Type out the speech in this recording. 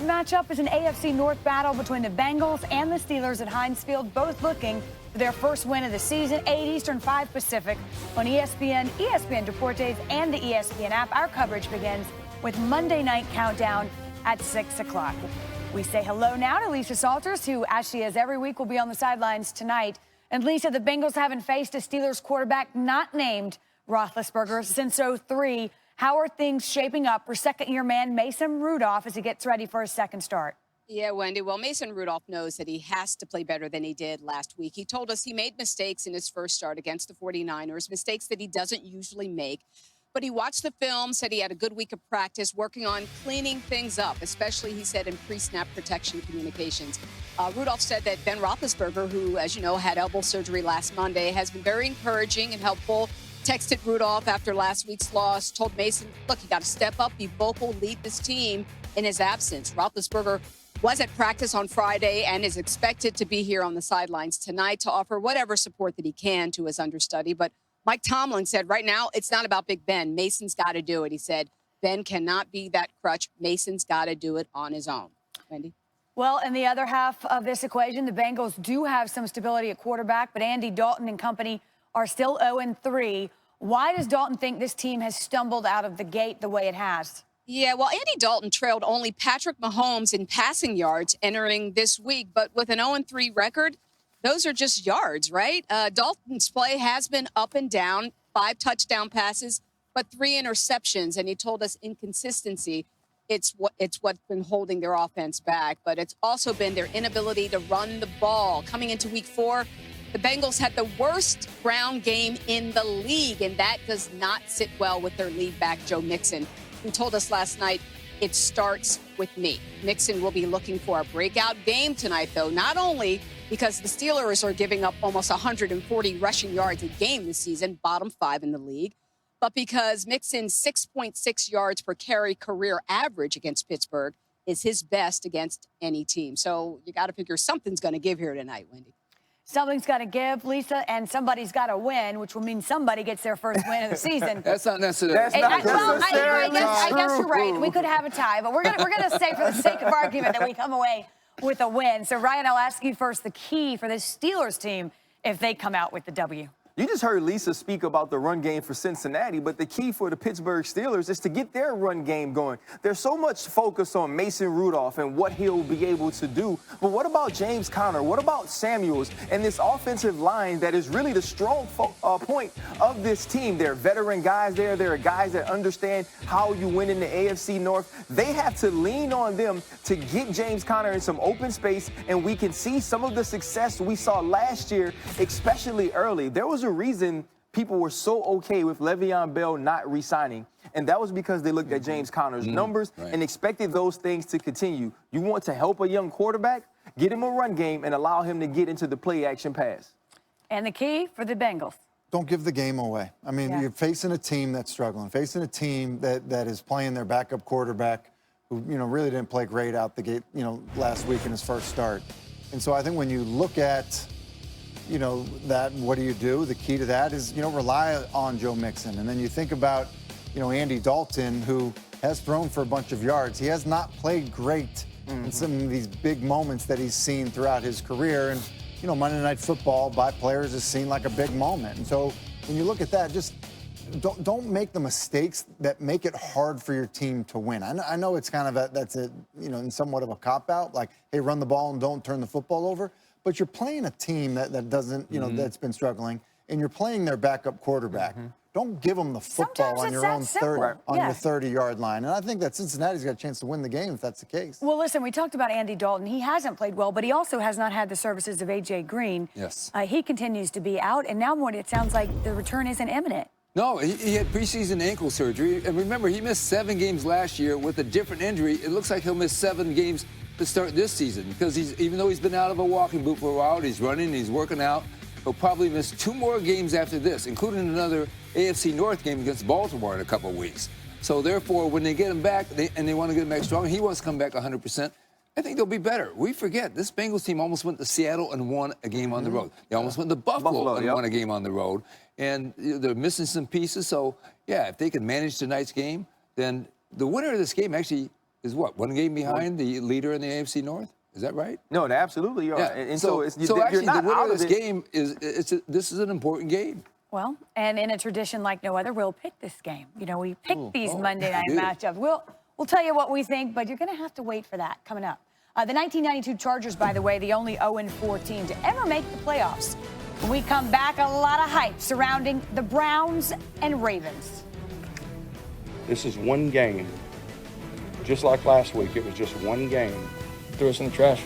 matchup is an AFC North battle between the Bengals and the Steelers at Heinz Field, both looking for their first win of the season. 8 Eastern, 5 Pacific on ESPN, ESPN Deportes, and the ESPN app. Our coverage begins with Monday Night Countdown at 6 o'clock. We say hello now to Lisa Salters, who, as she is every week, will be on the sidelines tonight. And Lisa, the Bengals haven't faced a Steelers quarterback not named Roethlisberger since '03. How are things shaping up for second-year man Mason Rudolph as he gets ready for his second start? Yeah, Wendy. Well, Mason Rudolph knows that he has to play better than he did last week. He told us he made mistakes in his first start against the 49ers, mistakes that he doesn't usually make. But he watched the film, said he had a good week of practice, working on cleaning things up, especially, he said, in pre-snap protection communications. Rudolph said that Ben Roethlisberger, who, as you know, had elbow surgery last Monday, has been very encouraging and helpful. Texted Rudolph after last week's loss, told Mason, look, you got to step up, be vocal, lead this team in his absence. Roethlisberger was at practice on Friday and is expected to be here on the sidelines tonight to offer whatever support that he can to his understudy. But Mike Tomlin said right now it's not about Big Ben. Mason's got to do it. He said Ben cannot be that crutch. Mason's got to do it on his own. Wendy? Well, in the other half of this equation, the Bengals do have some stability at quarterback, but Andy Dalton and company are still 0-3. Why does Dalton think this team has stumbled out of the gate the way it has? Yeah, well, Andy Dalton trailed only Patrick Mahomes in passing yards entering this week, but with an 0-3 record, those are just yards, right? Dalton's play has been up and down, 5 touchdown passes, but 3 interceptions, and he told us inconsistency. It's what's been holding their offense back, but it's also been their inability to run the ball. Coming into week 4, the Bengals had the worst ground game in the league, and that does not sit well with their lead back, Joe Mixon, who told us last night, it starts with me. Mixon will be looking for a breakout game tonight, though, not only because the Steelers are giving up almost 140 rushing yards a game this season, bottom 5 in the league, but because Mixon's 6.6 yards per carry career average against Pittsburgh is his best against any team. So you got to figure something's going to give here tonight, Wendy. Something's got to give, Lisa, and somebody's got to win, which will mean somebody gets their first win of the season. That's not necessary. I guess you're right. We could have a tie, but we're gonna say for the sake of argument that we come away with a win. So, Ryan, I'll ask you first the key for this Steelers team if they come out with the W. You just heard Lisa speak about the run game for Cincinnati, but the key for the Pittsburgh Steelers is to get their run game going. There's so much focus on Mason Rudolph and what he'll be able to do, but what about James Conner? What about Samuels and this offensive line that is really the strong point of this team? There are veteran guys there. There are guys that understand how you win in the AFC North. They have to lean on them to get James Conner in some open space, and we can see some of the success we saw last year, especially early. There was a reason people were so okay with Le'Veon Bell not re-signing, and that was because they looked at James Conner's numbers and expected those things to continue. You want to help a young quarterback? Get him a run game and allow him to get into the play-action pass. And the key for the Bengals? Don't give the game away. I mean, you're facing a team that's struggling, facing a team that is playing their backup quarterback who, really didn't play great out the gate, last week in his first start. And so I think when you look at that, what do? The key to that is, rely on Joe Mixon. And then you think about, Andy Dalton, who has thrown for a bunch of yards. He has not played great in some of these big moments that he's seen throughout his career. And, Monday Night Football by players is seen like a big moment. And so when you look at that, just don't make the mistakes that make it hard for your team to win. I know it's kind of that's in somewhat of a cop-out, like, hey, run the ball and don't turn the football over. But you're playing a team that doesn't, that's been struggling, and you're playing their backup quarterback. Don't give them the football on your own 30, on your 30-yard line. And I think that Cincinnati's got a chance to win the game if that's the case. Well, listen, we talked about Andy Dalton. He hasn't played well, but he also has not had the services of A.J. Green. Yes. He continues to be out, and now it sounds like the return isn't imminent. No, he had preseason ankle surgery. And remember, he missed 7 games last year with a different injury. It looks like he'll miss 7 games to start this season because even though he's been out of a walking boot for a while, he's running, he's working out. He'll probably miss 2 more games after this, including another AFC North game against Baltimore in a couple of weeks. So therefore, when they get him back and they want to get him back strong, he wants to come back 100%. I think they'll be better. We forget this Bengals team almost went to Seattle and won a game on the road. They almost went to Buffalo and won a game on the road. And they're missing some pieces. So, yeah, if they can manage tonight's game, then the winner of this game actually is what, 1 game behind the leader in the AFC North? Is that right? No, they absolutely are. Yeah. And so it's, actually, you're not the winner out of this of it. game this is an important game. Well, and in a tradition like no other, we'll pick this game. You know, we pick these Monday night dude. matchups. We'll tell you what we think, but you're going to have to wait for that coming up. The 1992 Chargers, by the way, the only 0-4 team to ever make the playoffs. When we come back, a lot of hype surrounding the Browns and Ravens. This is one game. Just like last week, it was just one game. Threw us in the trash.